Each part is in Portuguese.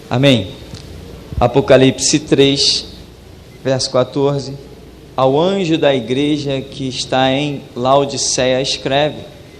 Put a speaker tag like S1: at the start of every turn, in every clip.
S1: Amém. Apocalipse 3, verso 14. Ao anjo da igreja que está em Laodiceia escreve: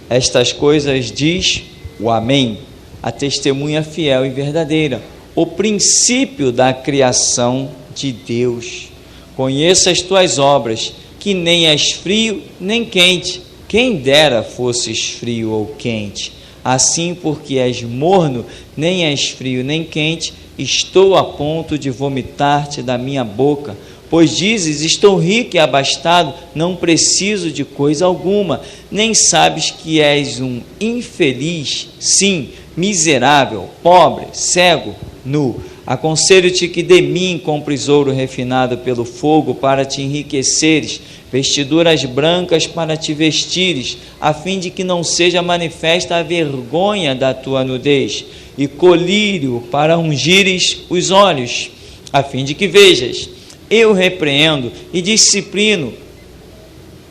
S1: estas coisas diz o Amém, a testemunha fiel e verdadeira, o princípio da criação de Deus. Conheço as tuas obras, que nem és frio nem quente. Quem dera fosses frio ou quente. Assim, porque és morno, nem és frio nem quente, estou a ponto de vomitar-te da minha boca. Pois dizes: estou rico e abastado, não preciso de coisa alguma. Nem sabes que és um infeliz, sim, miserável, pobre, cego, nu. Aconselho-te que de mim compres ouro refinado pelo fogo para te enriqueceres, vestiduras brancas para te vestires, a fim de que não seja manifesta a vergonha da tua nudez, e colírio para ungires os olhos, a fim de que vejas. Eu repreendo e disciplino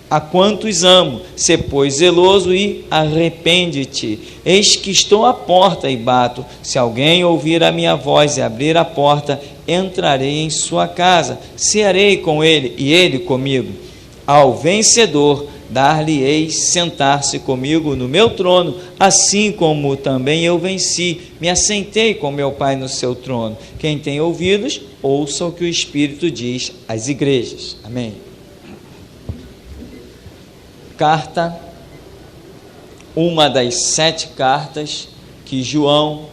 S1: a quantos amo. Sê, pois, zeloso e arrepende-te. Eis que estou à porta e bato. Se alguém ouvir a minha voz e abrir a porta, entrarei em sua casa, cearei com ele e ele comigo. Ao vencedor dar-lhe-ei sentar-se comigo no meu trono, assim como também eu venci, me assentei com meu Pai no seu trono. Quem tem ouvidos, ouça o que o Espírito diz às igrejas. Amém. Carta, uma das 7 cartas que João,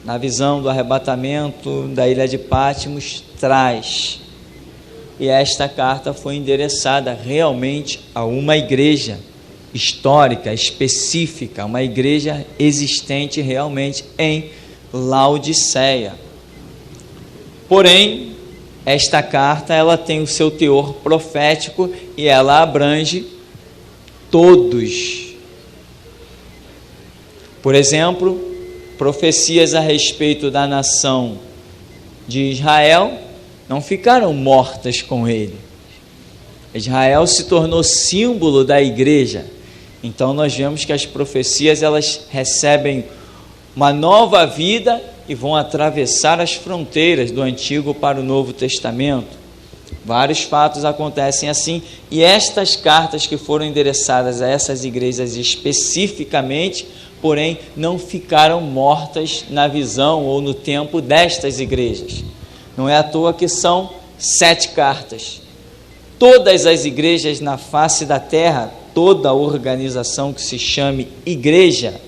S1: na visão do arrebatamento da ilha de Patmos, traz. E esta carta foi endereçada realmente a uma igreja histórica, específica, uma igreja existente realmente em Laodiceia. Porém, esta carta ela tem o seu teor profético e ela abrange todos. Por exemplo, profecias a respeito da nação de Israel não ficaram mortas com ele. Israel se tornou símbolo da igreja. Então nós vemos que as profecias elas recebem uma nova vida e vão atravessar as fronteiras do Antigo para o Novo Testamento. Vários fatos acontecem assim, e estas cartas que foram endereçadas a essas igrejas especificamente, porém não ficaram mortas na visão ou no tempo destas igrejas. Não é à toa que são 7 cartas. Todas as igrejas na face da terra, toda a organização que se chame igreja,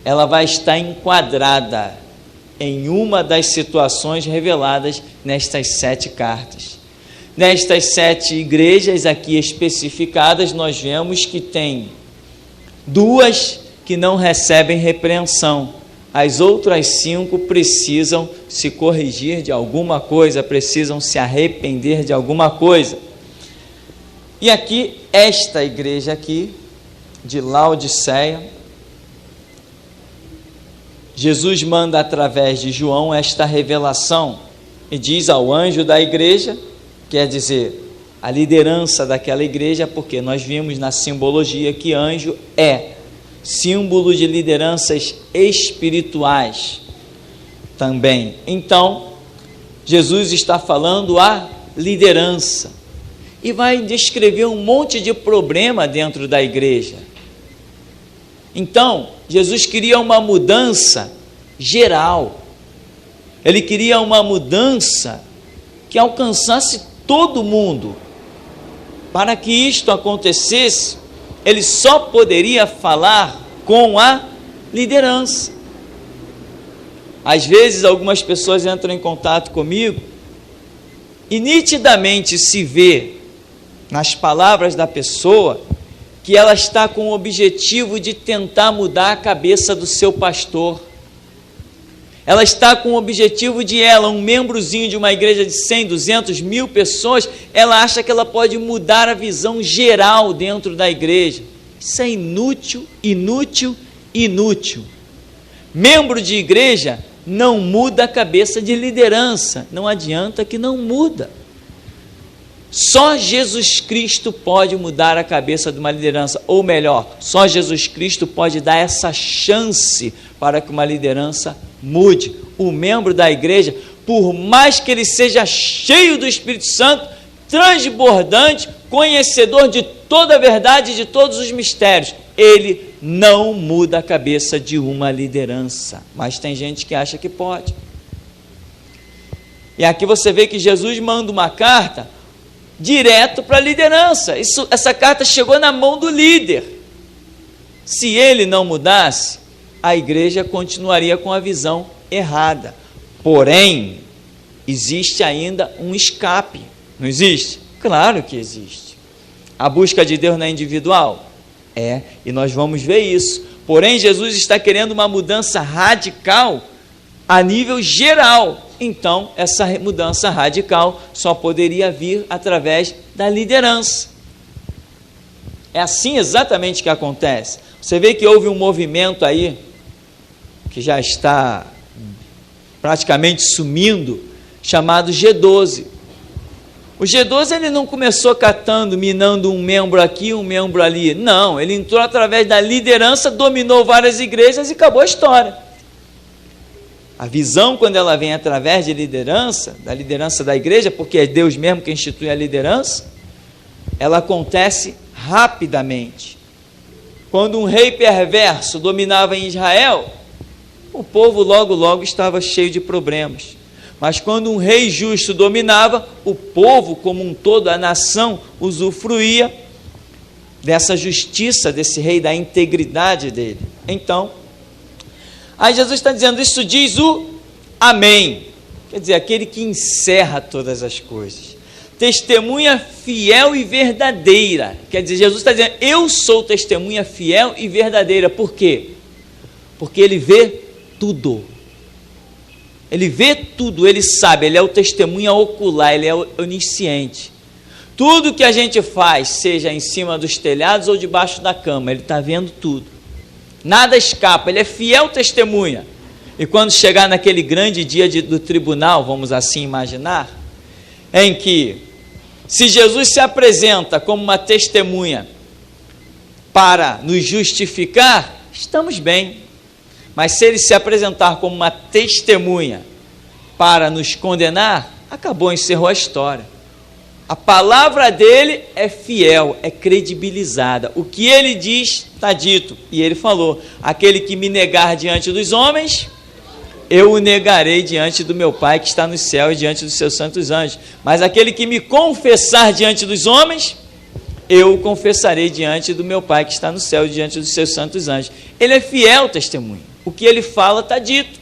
S1: ela vai estar enquadrada em uma das situações reveladas nestas 7 cartas. Nestas 7 igrejas aqui especificadas, nós vemos que tem 2 que não recebem repreensão. As outras 5 precisam se corrigir de alguma coisa, precisam se arrepender de alguma coisa. E aqui, esta igreja aqui, de Laodiceia, Jesus manda através de João esta revelação e diz ao anjo da igreja, quer dizer, a liderança daquela igreja, porque nós vimos na simbologia que anjo é símbolo de lideranças espirituais também. Então, Jesus está falando a liderança e vai descrever um monte de problema dentro da igreja. Então, Jesus queria uma mudança geral. Ele queria uma mudança que alcançasse todo mundo. Para que isto acontecesse, ele só poderia falar com a liderança. Às vezes, algumas pessoas entram em contato comigo e nitidamente se vê nas palavras da pessoa que ela está com o objetivo de tentar mudar a cabeça do seu pastor. Ela está com o objetivo de um membrozinho de uma igreja de 100, 200, 1000 pessoas, ela acha que ela pode mudar a visão geral dentro da igreja. Isso é inútil, inútil, inútil. Membro de igreja não muda a cabeça de liderança, não adianta que não muda. Só Jesus Cristo pode mudar a cabeça de uma liderança, ou melhor, só Jesus Cristo pode dar essa chance para que uma liderança mude. O membro da igreja, por mais que ele seja cheio do Espírito Santo, transbordante, conhecedor de toda a verdade e de todos os mistérios, ele não muda a cabeça de uma liderança. Mas tem gente que acha que pode. E aqui você vê que Jesus manda uma carta direto para a liderança. Essa carta chegou na mão do líder. Se ele não mudasse, a igreja continuaria com a visão errada. Porém, existe ainda um escape. Não existe? Claro que existe. A busca de Deus não é individual? É, e nós vamos ver isso. Porém, Jesus está querendo uma mudança radical a nível geral. Então, essa mudança radical só poderia vir através da liderança. É assim exatamente que acontece. Você vê que houve um movimento aí, que já está praticamente sumindo, chamado G12. O G12 ele não começou catando, minando um membro aqui, um membro ali. Não, ele entrou através da liderança, dominou várias igrejas e acabou a história. A visão, quando ela vem através de liderança, da liderança da igreja, porque é Deus mesmo que institui a liderança, ela acontece rapidamente. Quando um rei perverso dominava em Israel, o povo logo estava cheio de problemas. Mas quando um rei justo dominava, o povo como um todo, a nação, usufruía dessa justiça desse rei, da integridade dele. Então, aí Jesus está dizendo, isso diz o Amém. Quer dizer, aquele que encerra todas as coisas. Testemunha fiel e verdadeira. Quer dizer, Jesus está dizendo, eu sou testemunha fiel e verdadeira. Por quê? Porque ele vê tudo. Ele vê tudo, ele sabe, ele é o testemunha ocular, ele é onisciente. Tudo que a gente faz, seja em cima dos telhados ou debaixo da cama, ele está vendo tudo. Nada escapa, ele é fiel testemunha. E quando chegar naquele grande dia do tribunal, vamos assim imaginar, em que, se Jesus se apresenta como uma testemunha para nos justificar, estamos bem. Mas se ele se apresentar como uma testemunha para nos condenar, acabou, encerrou a história. A palavra dele é fiel, é credibilizada. O que ele diz, está dito. E ele falou, aquele que me negar diante dos homens, eu o negarei diante do meu Pai que está no céu e diante dos seus santos anjos. Mas aquele que me confessar diante dos homens, eu o confessarei diante do meu Pai que está no céu e diante dos seus santos anjos. Ele é fiel testemunho. O que ele fala está dito.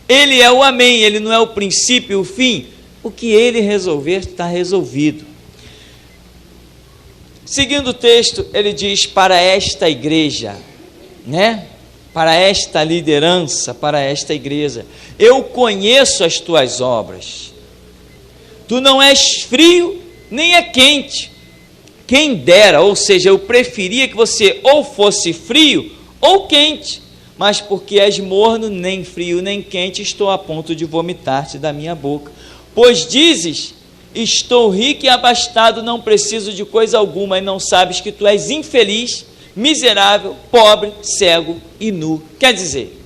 S1: Ele é o Amém, ele não é o princípio e o fim. O que ele resolver está resolvido. Seguindo o texto, ele diz para esta igreja, né? Para esta liderança, para esta igreja, eu conheço as tuas obras. Tu não és frio, nem é quente. Quem dera, ou seja, eu preferia que você ou fosse frio ou quente. Mas porque és morno, nem frio, nem quente, estou a ponto de vomitar-te da minha boca. Pois dizes, estou rico e abastado, não preciso de coisa alguma, e não sabes que tu és infeliz, miserável, pobre, cego e nu. Quer dizer,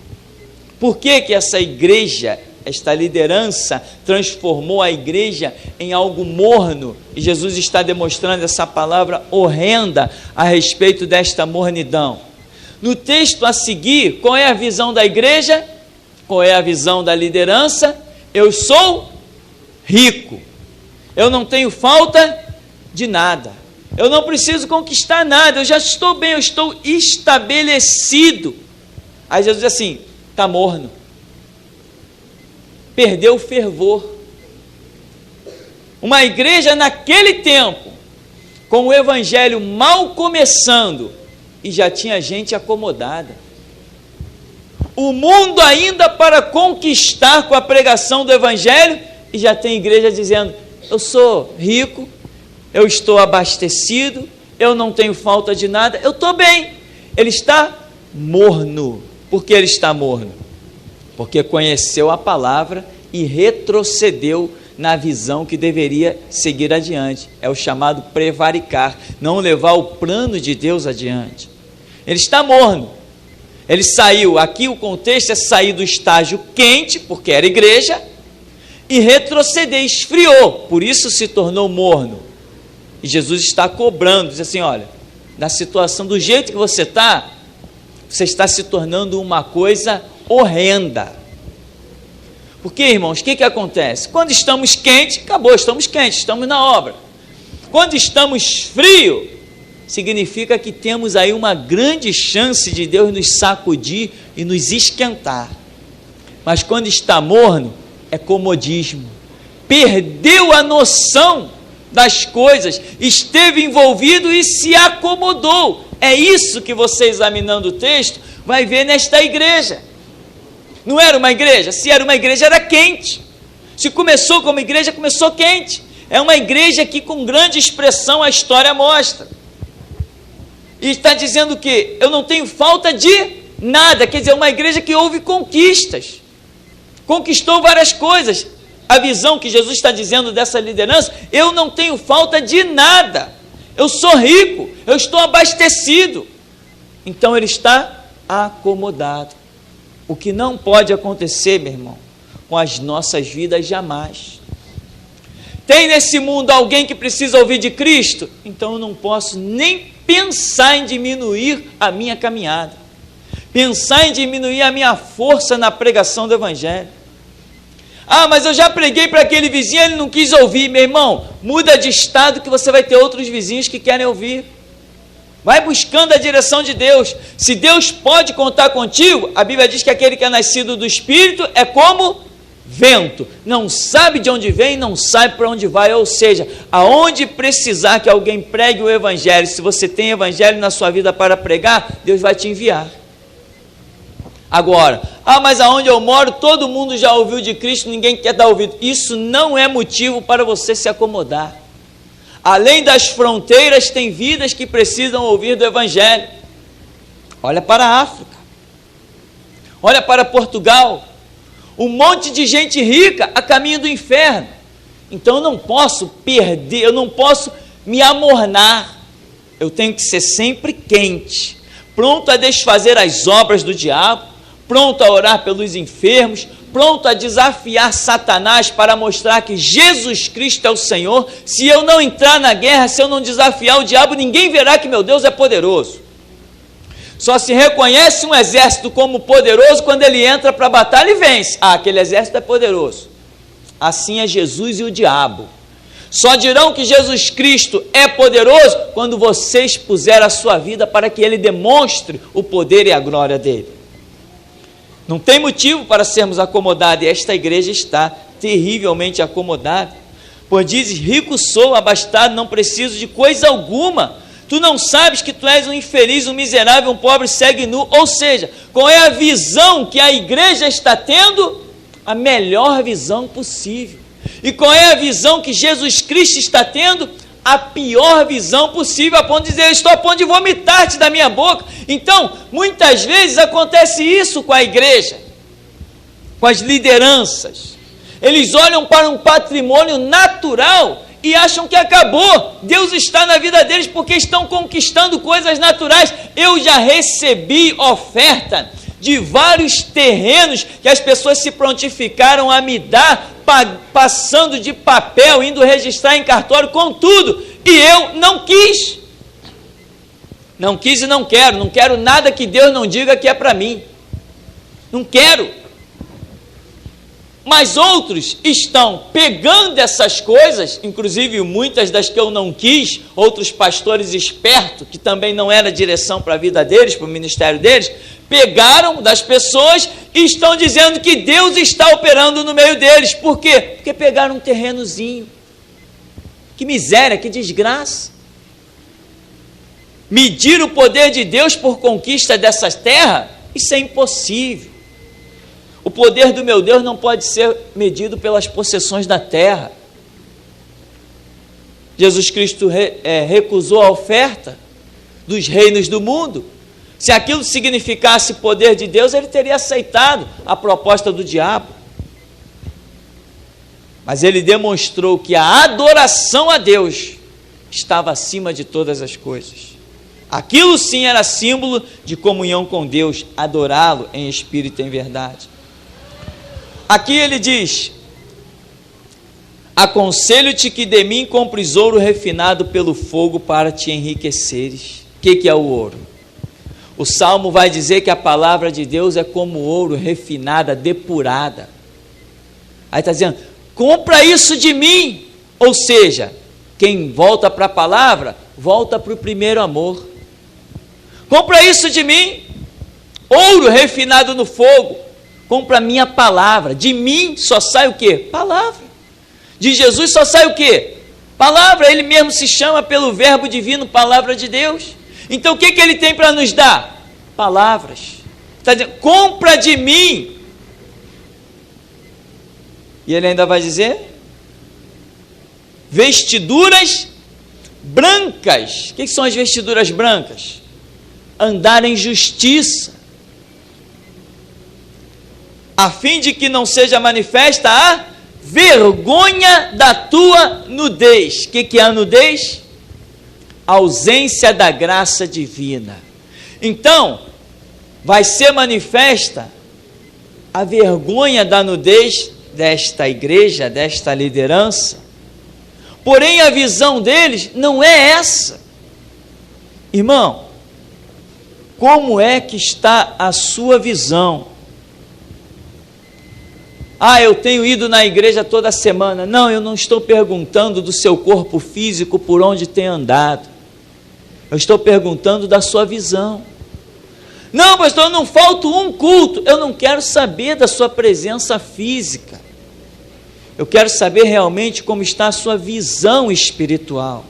S1: por que essa igreja, esta liderança, transformou a igreja em algo morno? E Jesus está demonstrando essa palavra horrenda a respeito desta mornidão. No texto a seguir, qual é a visão da igreja? Qual é a visão da liderança? Eu sou rico. Eu não tenho falta de nada. Eu não preciso conquistar nada. Eu já estou bem, eu estou estabelecido. Aí Jesus diz assim, está morno. Perdeu o fervor. Uma igreja naquele tempo, com o evangelho mal começando, e já tinha gente acomodada. O mundo ainda para conquistar com a pregação do evangelho, e já tem igreja dizendo, eu sou rico, eu estou abastecido, eu não tenho falta de nada, eu estou bem. Ele está morno. Por que ele está morno? Porque conheceu a palavra e retrocedeu na visão que deveria seguir adiante. É o chamado prevaricar, não levar o plano de Deus adiante. Ele está morno. Ele saiu, aqui o contexto é sair do estágio quente, porque era igreja, e retroceder, esfriou, por isso se tornou morno. E Jesus está cobrando, diz assim, olha, na situação do jeito que você está se tornando uma coisa horrenda. Porque, irmãos, o que acontece? Quando estamos quentes, acabou, estamos quentes, estamos na obra. Quando estamos frios, significa que temos aí uma grande chance de Deus nos sacudir e nos esquentar. Mas quando está morno, é comodismo. Perdeu a noção das coisas, esteve envolvido e se acomodou. É isso que você, examinando o texto, vai ver nesta igreja. Não era uma igreja? Se era uma igreja, era quente. Se começou como igreja, começou quente. É uma igreja que com grande expressão a história mostra. E está dizendo que eu não tenho falta de nada, quer dizer, uma igreja que houve conquistas, conquistou várias coisas. A visão que Jesus está dizendo dessa liderança, eu não tenho falta de nada, eu sou rico, eu estou abastecido. Então ele está acomodado. O que não pode acontecer, meu irmão, com as nossas vidas jamais. Tem nesse mundo alguém que precisa ouvir de Cristo? Então eu não posso nem pensar em diminuir a minha caminhada, pensar em diminuir a minha força na pregação do Evangelho. Ah, mas eu já preguei para aquele vizinho, ele não quis ouvir. Meu irmão, muda de estado que você vai ter outros vizinhos que querem ouvir. Vai buscando a direção de Deus. Se Deus pode contar contigo, a Bíblia diz que aquele que é nascido do Espírito é como vento, não sabe de onde vem, não sabe para onde vai. Ou seja, aonde precisar que alguém pregue o Evangelho, se você tem Evangelho na sua vida para pregar, Deus vai te enviar. Agora, mas aonde eu moro, todo mundo já ouviu de Cristo, ninguém quer dar ouvido. Isso não é motivo para você se acomodar. Além das fronteiras, tem vidas que precisam ouvir do Evangelho. Olha para a África, olha para Portugal, um monte de gente rica a caminho do inferno. Então eu não posso perder, eu não posso me amornar, eu tenho que ser sempre quente, pronto a desfazer as obras do diabo, pronto a orar pelos enfermos, pronto a desafiar Satanás para mostrar que Jesus Cristo é o Senhor. Se eu não entrar na guerra, se eu não desafiar o diabo, ninguém verá que meu Deus é poderoso. Só se reconhece um exército como poderoso quando ele entra para a batalha e vence. Aquele exército é poderoso. Assim é Jesus e o diabo. Só dirão que Jesus Cristo é poderoso quando você expuser a sua vida para que ele demonstre o poder e a glória dele. Não tem motivo para sermos acomodados, e esta igreja está terrivelmente acomodada. Pois dizes, rico sou, abastado, não preciso de coisa alguma. Tu não sabes que tu és um infeliz, um miserável, um pobre, cego e nu. Ou seja, qual é a visão que a igreja está tendo? A melhor visão possível. E qual é a visão que Jesus Cristo está tendo? A pior visão possível, a ponto de dizer, eu estou a ponto de vomitar-te da minha boca. Então, muitas vezes acontece isso com a igreja, com as lideranças. Eles olham para um patrimônio natural e acham que acabou. Deus está na vida deles porque estão conquistando coisas naturais. Eu já recebi oferta de vários terrenos que as pessoas se prontificaram a me dar, passando de papel, indo registrar em cartório com tudo, e eu não quis. Não quis e não quero nada que Deus não diga que é para mim. Não quero. Mas outros estão pegando essas coisas, inclusive muitas das que eu não quis, outros pastores espertos, que também não era direção para a vida deles, para o ministério deles, pegaram das pessoas e estão dizendo que Deus está operando no meio deles. Por quê? Porque pegaram um terrenozinho. Que miséria, que desgraça. Medir o poder de Deus por conquista dessa terra, isso é impossível. O poder do meu Deus não pode ser medido pelas possessões da terra. Jesus Cristo recusou a oferta dos reinos do mundo. Se aquilo significasse poder de Deus, ele teria aceitado a proposta do diabo. Mas ele demonstrou que a adoração a Deus estava acima de todas as coisas. Aquilo sim era símbolo de comunhão com Deus, adorá-lo em espírito e em verdade. Aqui ele diz: aconselho-te que de mim compres ouro refinado pelo fogo para te enriqueceres. O que é o ouro? O Salmo vai dizer que a palavra de Deus é como ouro refinada, depurada. Aí está dizendo, compra isso de mim. Ou seja, quem volta para a palavra, volta para o primeiro amor. Compra isso de mim, ouro refinado no fogo. Compra a minha palavra. De mim só sai o quê? Palavra. De Jesus só sai o quê? Palavra. Ele mesmo se chama pelo verbo divino, palavra de Deus. Então o que ele tem para nos dar? Palavras. Está dizendo, compra de mim. E ele ainda vai dizer, vestiduras brancas. O que são as vestiduras brancas? Andar em justiça, a fim de que não seja manifesta a vergonha da tua nudez. O que é a nudez? A ausência da graça divina. Então, vai ser manifesta a vergonha da nudez desta igreja, desta liderança. Porém, a visão deles não é essa. Irmão, como é que está a sua visão? Eu tenho ido na igreja toda semana. Não, eu não estou perguntando do seu corpo físico por onde tem andado. Eu estou perguntando da sua visão. Não, pastor, eu não falto um culto. Eu não quero saber da sua presença física. Eu quero saber realmente como está a sua visão espiritual.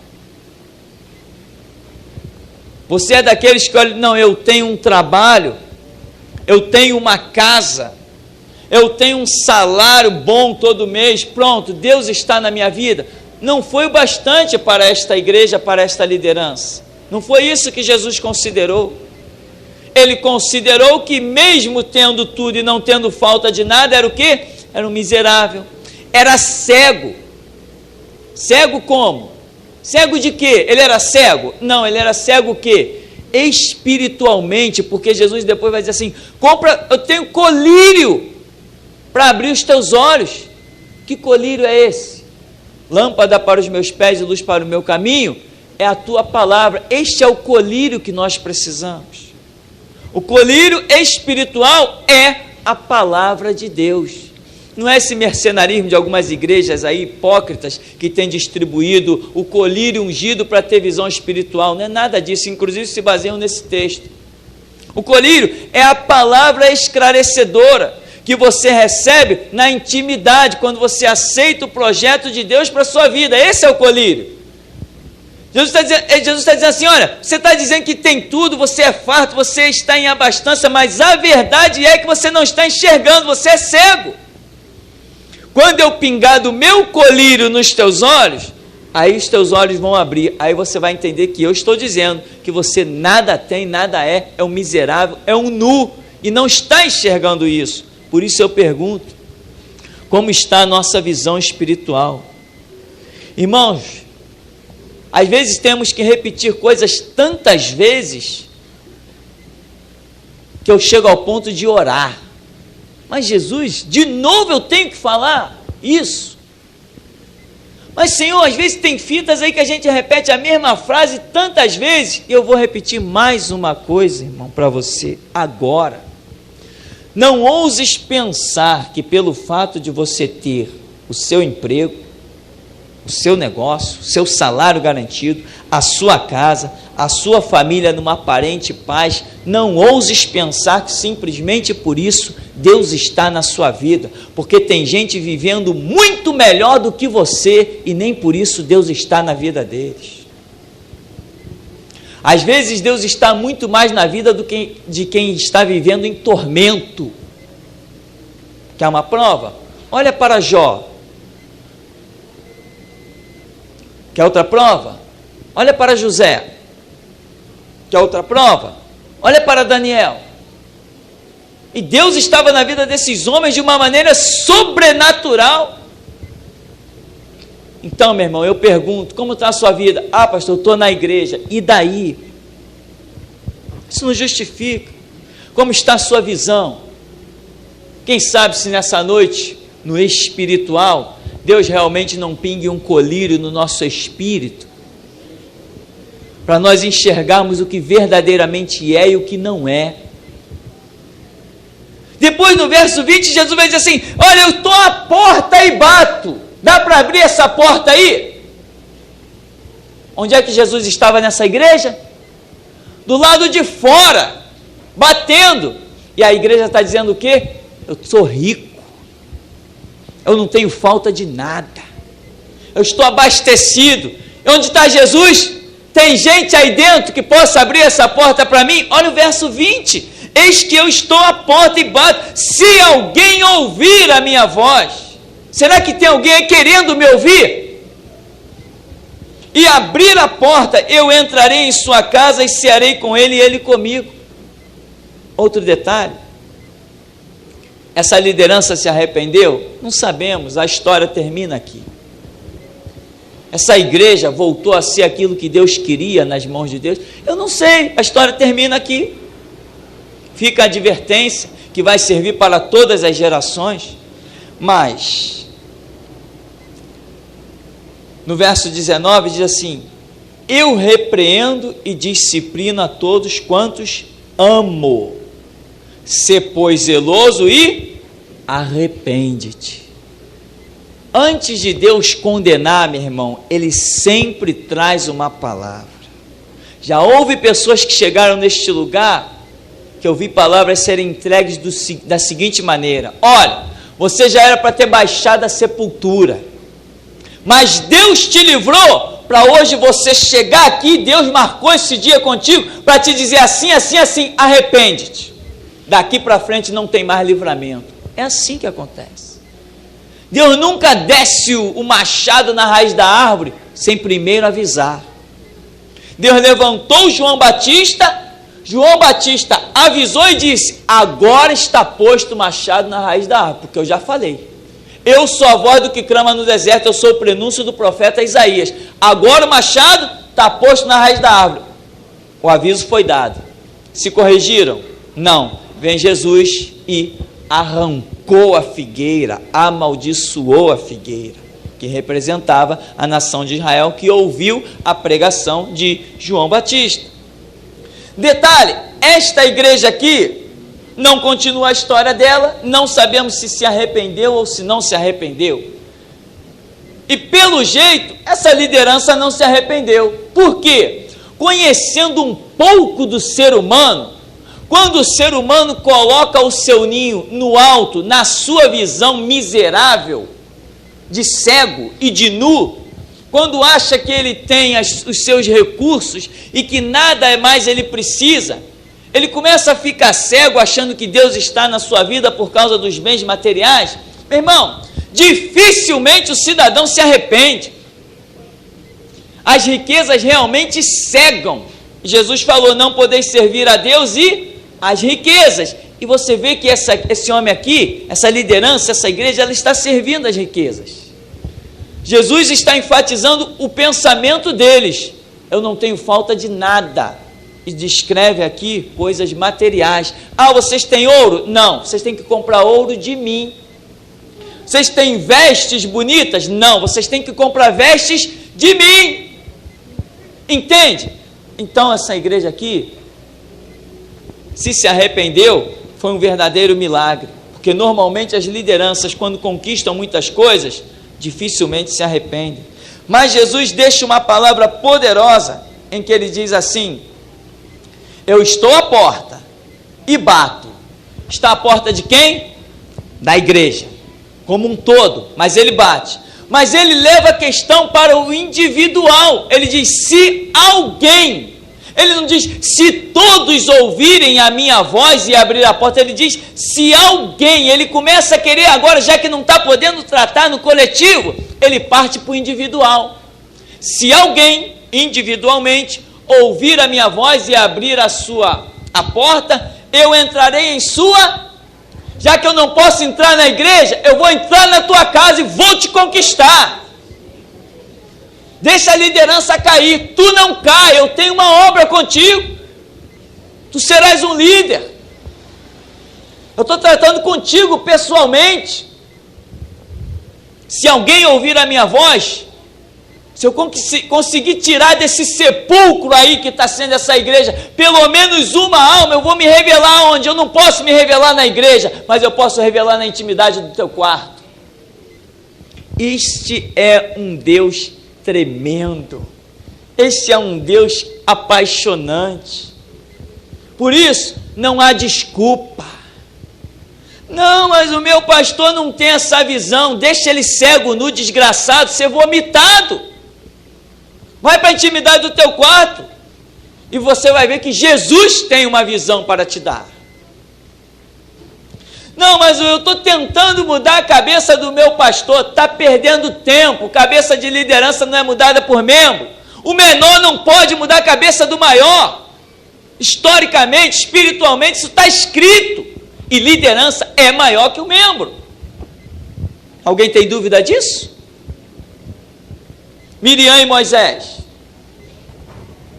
S1: Você é daqueles que olham, não, eu tenho um trabalho, eu tenho uma casa, eu tenho um salário bom todo mês, pronto, Deus está na minha vida. Não foi o bastante para esta igreja, para esta liderança. Não foi isso que Jesus considerou. Ele considerou que mesmo tendo tudo e não tendo falta de nada, era o quê? Era um miserável, era cego. Cego como? Cego de quê? Ele era cego? Não, ele era cego o quê? Espiritualmente, porque Jesus depois vai dizer assim, eu tenho colírio para abrir os teus olhos. Que colírio é esse? Lâmpada para os meus pés e luz para o meu caminho, é a tua palavra. Este é o colírio que nós precisamos. O colírio espiritual é a palavra de Deus. Não é esse mercenarismo de algumas igrejas aí, hipócritas, que têm distribuído o colírio ungido para ter visão espiritual. Não é nada disso, inclusive se baseiam nesse texto. O colírio é a palavra esclarecedora que você recebe na intimidade, quando você aceita o projeto de Deus para a sua vida. Esse é o colírio. Jesus está dizendo assim, olha, você está dizendo que tem tudo, você é farto, você está em abastança, mas a verdade é que você não está enxergando, você é cego. Quando eu pingar do meu colírio nos teus olhos, aí os teus olhos vão abrir, aí você vai entender que eu estou dizendo que você nada tem, nada é um miserável, é um nu, e não está enxergando isso. Por isso eu pergunto, como está a nossa visão espiritual? Irmãos, às vezes temos que repetir coisas tantas vezes, que eu chego ao ponto de orar. Mas Jesus, de novo eu tenho que falar isso? Mas Senhor, às vezes tem fitas aí que a gente repete a mesma frase tantas vezes, e eu vou repetir mais uma coisa, irmão, para você, agora. Não ouses pensar que pelo fato de você ter o seu emprego, o seu negócio, o seu salário garantido, a sua casa, a sua família numa aparente paz, não ouses pensar que simplesmente por isso Deus está na sua vida, porque tem gente vivendo muito melhor do que você e nem por isso Deus está na vida deles. Às vezes Deus está muito mais na vida de quem está vivendo em tormento. Quer uma prova? Olha para Jó. Quer outra prova? Olha para José. Quer outra prova? Olha para Daniel. E Deus estava na vida desses homens de uma maneira sobrenatural. Então, meu irmão, eu pergunto, como está a sua vida? Pastor, eu estou na igreja. E daí? Isso não justifica. Como está a sua visão? Quem sabe se nessa noite, no espiritual, Deus realmente não pingue um colírio no nosso espírito, para nós enxergarmos o que verdadeiramente é e o que não é. Depois no verso 20, Jesus vai dizer assim: olha, eu estou à porta e bato. Dá para abrir essa porta aí? Onde é que Jesus estava nessa igreja? Do lado de fora, batendo. E a igreja está dizendo o quê? Eu sou rico, eu não tenho falta de nada, eu estou abastecido. E onde está Jesus? Tem gente aí dentro que possa abrir essa porta para mim? Olha o verso 20: eis que eu estou à porta e bato, se alguém ouvir a minha voz. Será que tem alguém aí querendo me ouvir? E abrir a porta, eu entrarei em sua casa e cearei com ele e ele comigo. Outro detalhe: essa liderança se arrependeu? Não sabemos, a história termina aqui. Essa igreja voltou a ser aquilo que Deus queria nas mãos de Deus? Eu não sei, a história termina aqui. Fica a advertência que vai servir para todas as gerações. Mas no verso 19 diz assim: eu repreendo e disciplino a todos quantos amo. Sê, pois, zeloso e arrepende-te. Antes de Deus condenar, meu irmão, Ele sempre traz uma palavra. Já houve pessoas que chegaram neste lugar, que eu vi palavras serem entregues da seguinte maneira: olha, você já era para ter baixado a sepultura, mas Deus te livrou para hoje você chegar aqui. Deus marcou esse dia contigo para te dizer assim, assim, assim: arrepende-te. Daqui para frente não tem mais livramento. É assim que acontece. Deus nunca desce o machado na raiz da árvore sem primeiro avisar. Deus levantou João Batista avisou e disse: agora está posto o machado na raiz da árvore, porque eu já falei. Eu sou a voz do que clama no deserto, eu sou o prenúncio do profeta Isaías. Agora o machado está posto na raiz da árvore. O aviso foi dado. Se corrigiram? Não. Vem Jesus e arrancou a figueira, amaldiçoou a figueira, que representava a nação de Israel, que ouviu a pregação de João Batista. Detalhe: esta igreja aqui não continua a história dela, não sabemos se arrependeu ou se não se arrependeu. E pelo jeito, essa liderança não se arrependeu. Por quê? Conhecendo um pouco do ser humano, quando o ser humano coloca o seu ninho no alto, na sua visão miserável, de cego e de nu, quando acha que ele tem os seus recursos e que nada mais ele precisa, ele começa a ficar cego, achando que Deus está na sua vida por causa dos bens materiais. Meu irmão, dificilmente o cidadão se arrepende. As riquezas realmente cegam. Jesus falou: não podeis servir a Deus e as riquezas. E você vê que esse homem aqui, essa liderança, essa igreja, ela está servindo as riquezas. Jesus está enfatizando o pensamento deles: eu não tenho falta de nada. E descreve aqui coisas materiais. Ah, vocês têm ouro? Não, vocês têm que comprar ouro de mim. Vocês têm vestes bonitas? Não, vocês têm que comprar vestes de mim. Entende? Então essa igreja aqui, se arrependeu, foi um verdadeiro milagre, porque normalmente as lideranças, quando conquistam muitas coisas, dificilmente se arrependem. Mas Jesus deixa uma palavra poderosa, em que ele diz assim: eu estou à porta e bato. Está à porta de quem? Da igreja, como um todo, mas ele bate. Mas ele leva a questão para o individual. Ele diz: se alguém. Ele não diz se todos ouvirem a minha voz e abrir a porta. Ele diz se alguém. Ele começa a querer agora, já que não está podendo tratar no coletivo, ele parte para o individual. Se alguém individualmente ouvir a minha voz e abrir a porta, eu entrarei em sua. Já que eu não posso entrar na igreja, eu vou entrar na tua casa e vou te conquistar. Deixa a liderança cair, tu não cai, eu tenho uma obra contigo. Tu serás um líder. Eu estou tratando contigo pessoalmente. Se alguém ouvir a minha voz, se eu conseguir tirar desse sepulcro aí que está sendo essa igreja, pelo menos uma alma, eu vou me revelar onde? Eu não posso me revelar na igreja, mas eu posso revelar na intimidade do teu quarto. Este é um Deus tremendo. Este é um Deus apaixonante. Por isso, não há desculpa. Não, mas o meu pastor não tem essa visão. Deixa ele cego, nu, desgraçado, ser vomitado. Vai para a intimidade do teu quarto e você vai ver que Jesus tem uma visão para te dar. Não, mas eu estou tentando mudar a cabeça do meu pastor. Está perdendo tempo. Cabeça de liderança não é mudada por membro. O menor não pode mudar a cabeça do maior. Historicamente, espiritualmente, isso está escrito. E liderança é maior que o membro. Alguém tem dúvida disso? Miriam e Moisés,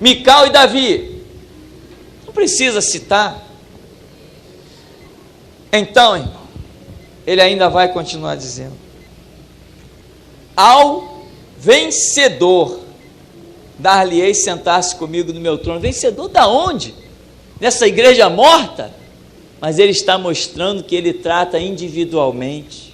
S1: Mical e Davi, não precisa citar. Então, irmão, ele ainda vai continuar dizendo: ao vencedor dar-lhe-ei sentar-se comigo no meu trono. Vencedor da onde? Nessa igreja morta? Mas ele está mostrando que ele trata individualmente.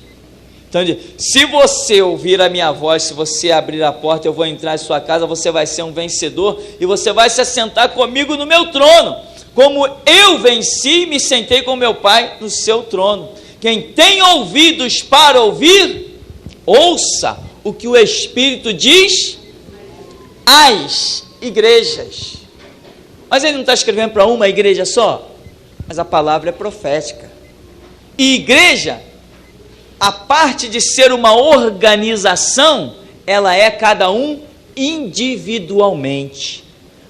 S1: Então, se você ouvir a minha voz, se você abrir a porta, eu vou entrar em sua casa, você vai ser um vencedor e você vai se assentar comigo no meu trono, como eu venci e me sentei com meu Pai no seu trono. Quem tem ouvidos para ouvir, ouça o que o Espírito diz às igrejas. Mas ele não está escrevendo para uma igreja só? Mas a palavra é profética. E igreja, a parte de ser uma organização, ela é cada um individualmente.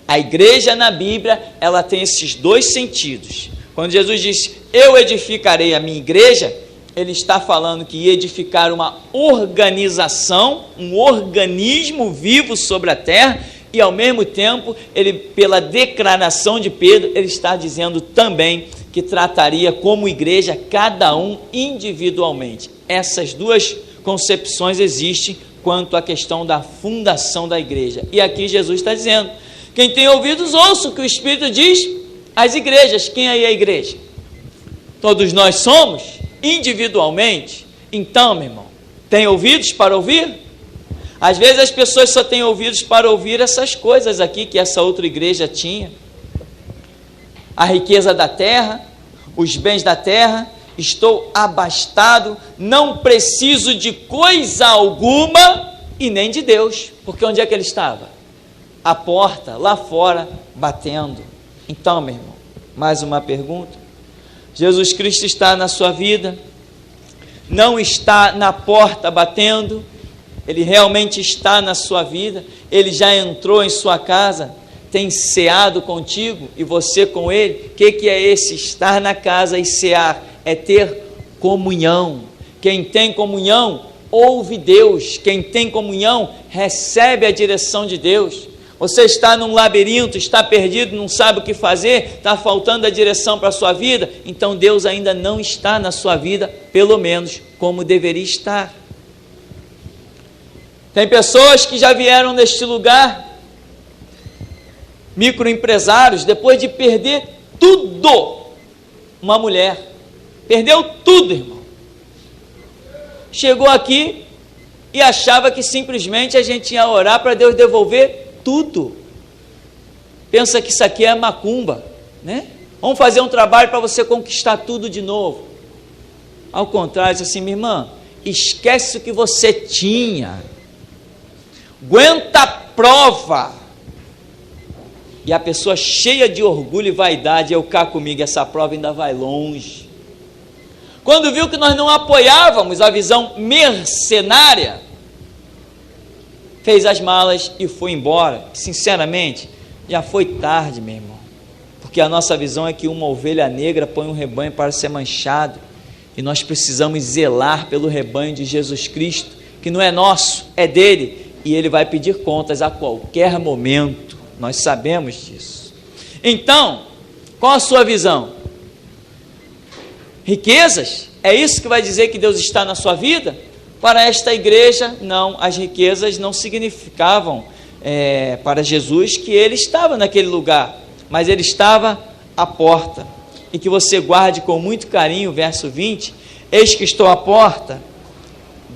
S1: A igreja na Bíblia, ela tem esses dois sentidos. Quando Jesus diz, eu edificarei a minha igreja, ele está falando que ia edificar uma organização, um organismo vivo sobre a terra, e ao mesmo tempo, ele, pela declaração de Pedro, ele está dizendo também que trataria como igreja cada um individualmente. Essas duas concepções existem quanto à questão da fundação da igreja. E aqui Jesus está dizendo, quem tem ouvidos, ouça o que o Espírito diz às igrejas. Quem aí é a igreja? Todos nós somos, individualmente. Então, meu irmão, tem ouvidos para ouvir? Às vezes as pessoas só têm ouvidos para ouvir essas coisas aqui que essa outra igreja tinha. A riqueza da terra, os bens da terra, estou abastado, não preciso de coisa alguma e nem de Deus. Porque onde é que ele estava? A porta, lá fora, batendo. Então, meu irmão, mais uma pergunta. Jesus Cristo está na sua vida? Não está na porta batendo? Ele realmente está na sua vida? Ele já entrou em sua casa? Tem ceado contigo e você com ele? O que é esse estar na casa e cear? É ter comunhão. Quem tem comunhão, ouve Deus. Quem tem comunhão, recebe a direção de Deus. Você está num labirinto, está perdido, não sabe o que fazer, está faltando a direção para a sua vida, então Deus ainda não está na sua vida, pelo menos como deveria estar. Tem pessoas que já vieram neste lugar, microempresários, depois de perder tudo, uma mulher, perdeu tudo, irmão, chegou aqui e achava que simplesmente a gente ia orar para Deus devolver tudo. Pensa que isso aqui é macumba, né? Vamos fazer um trabalho para você conquistar tudo de novo. Ao contrário, diz assim, minha irmã, esquece o que você tinha, aguenta a prova. E a pessoa cheia de orgulho e vaidade, eu cá comigo, essa prova ainda vai longe. Quando viu que nós não apoiávamos a visão mercenária, fez as malas e foi embora. Sinceramente, já foi tarde, meu irmão, porque a nossa visão é que uma ovelha negra põe um rebanho para ser manchado, e nós precisamos zelar pelo rebanho de Jesus Cristo, que não é nosso, é dele, e ele vai pedir contas a qualquer momento, nós sabemos disso. Então, Qual a sua visão? Riquezas? É isso que vai dizer que Deus está na sua vida? Para esta igreja, não, as riquezas não significavam para Jesus que ele estava naquele lugar, mas ele estava à porta. E que você guarde com muito carinho o verso 20: eis que estou à porta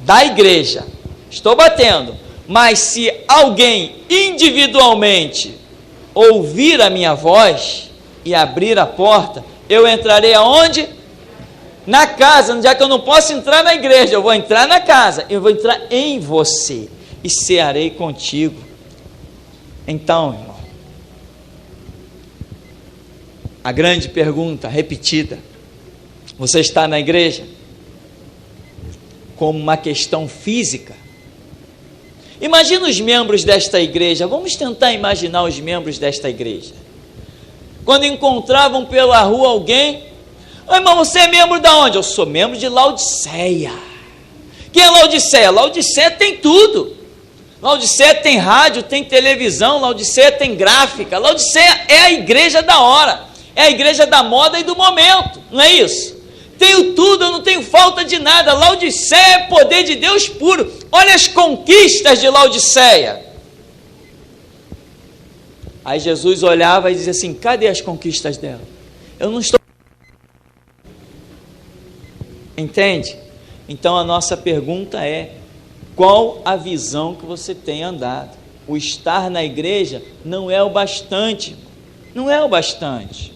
S1: da igreja, estou batendo, mas se alguém individualmente ouvir a minha voz e abrir a porta, eu entrarei aonde? Na casa. Já que eu não posso entrar na igreja, eu vou entrar na casa, eu vou entrar em você e cearei contigo. Então, irmão, a grande pergunta repetida: você está na igreja como uma questão física? Imagina os membros desta igreja. Vamos tentar imaginar os membros desta igreja. Quando encontravam pela rua alguém: "Ô, irmão, você é membro de onde?" "Eu sou membro de Laodiceia." Quem é Laodiceia? Laodiceia tem tudo. Laodiceia tem rádio, tem televisão, Laodiceia tem gráfica. Laodiceia é a igreja da hora, é a igreja da moda e do momento, não é isso? Tenho tudo, eu não tenho falta de nada. Laodiceia é poder de Deus puro. Olha as conquistas de Laodiceia. Aí Jesus olhava e dizia assim: cadê as conquistas dela? Eu não estou... Entende? Então a nossa pergunta é: qual a visão que você tem andado? O estar na igreja não é o bastante, não é o bastante,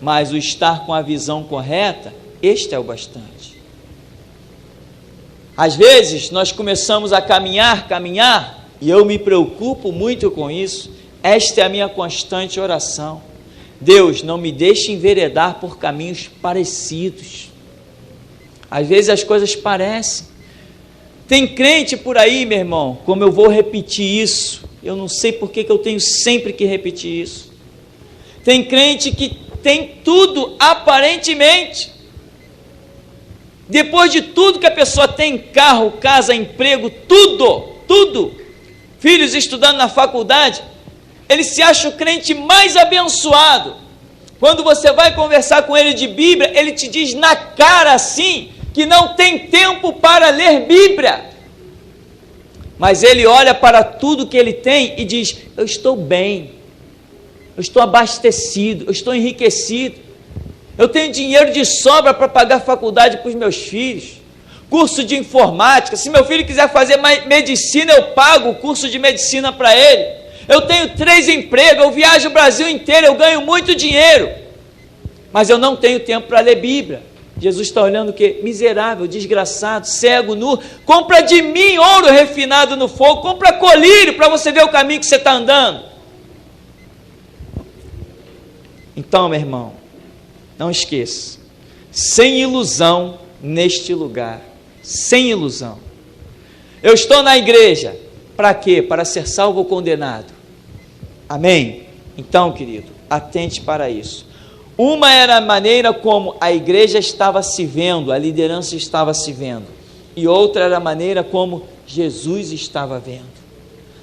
S1: mas o estar com a visão correta, este é o bastante. Às vezes nós começamos a caminhar, e eu me preocupo muito com isso. Esta é a minha constante oração: Deus, não me deixe enveredar por caminhos parecidos. Às vezes as coisas parecem. Tem crente por aí, meu irmão, como eu vou repetir isso, eu não sei por que eu tenho sempre que repetir isso. Tem crente que tem tudo aparentemente. Depois de tudo que a pessoa tem, carro, casa, emprego, tudo, filhos estudando na faculdade, ele se acha o crente mais abençoado. Quando você vai conversar com ele de Bíblia, ele te diz na cara assim, que não tem tempo para ler Bíblia, mas ele olha para tudo que ele tem e diz: eu estou bem, eu estou abastecido, eu estou enriquecido, eu tenho dinheiro de sobra para pagar faculdade para os meus filhos, curso de informática, se meu filho quiser fazer medicina, eu pago o curso de medicina para ele, eu tenho 3 empregos, eu viajo o Brasil inteiro, eu ganho muito dinheiro, mas eu não tenho tempo para ler Bíblia. Jesus está olhando o quê? Miserável, desgraçado, cego, nu. Compra de mim ouro refinado no fogo, compra colírio para você ver o caminho que você está andando. Então, meu irmão, não esqueça, sem ilusão neste lugar, sem ilusão. Eu estou na igreja, para quê? Para ser salvo ou condenado? Amém? Então, querido, atente para isso. Uma era a maneira como a igreja estava se vendo, a liderança estava se vendo, e outra era a maneira como Jesus estava vendo.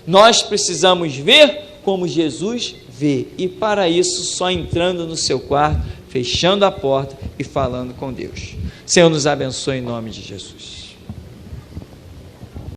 S1: Nós precisamos ver como Jesus vê, e para isso só entrando no seu quarto, fechando a porta e falando com Deus. Senhor, nos abençoe em nome de Jesus.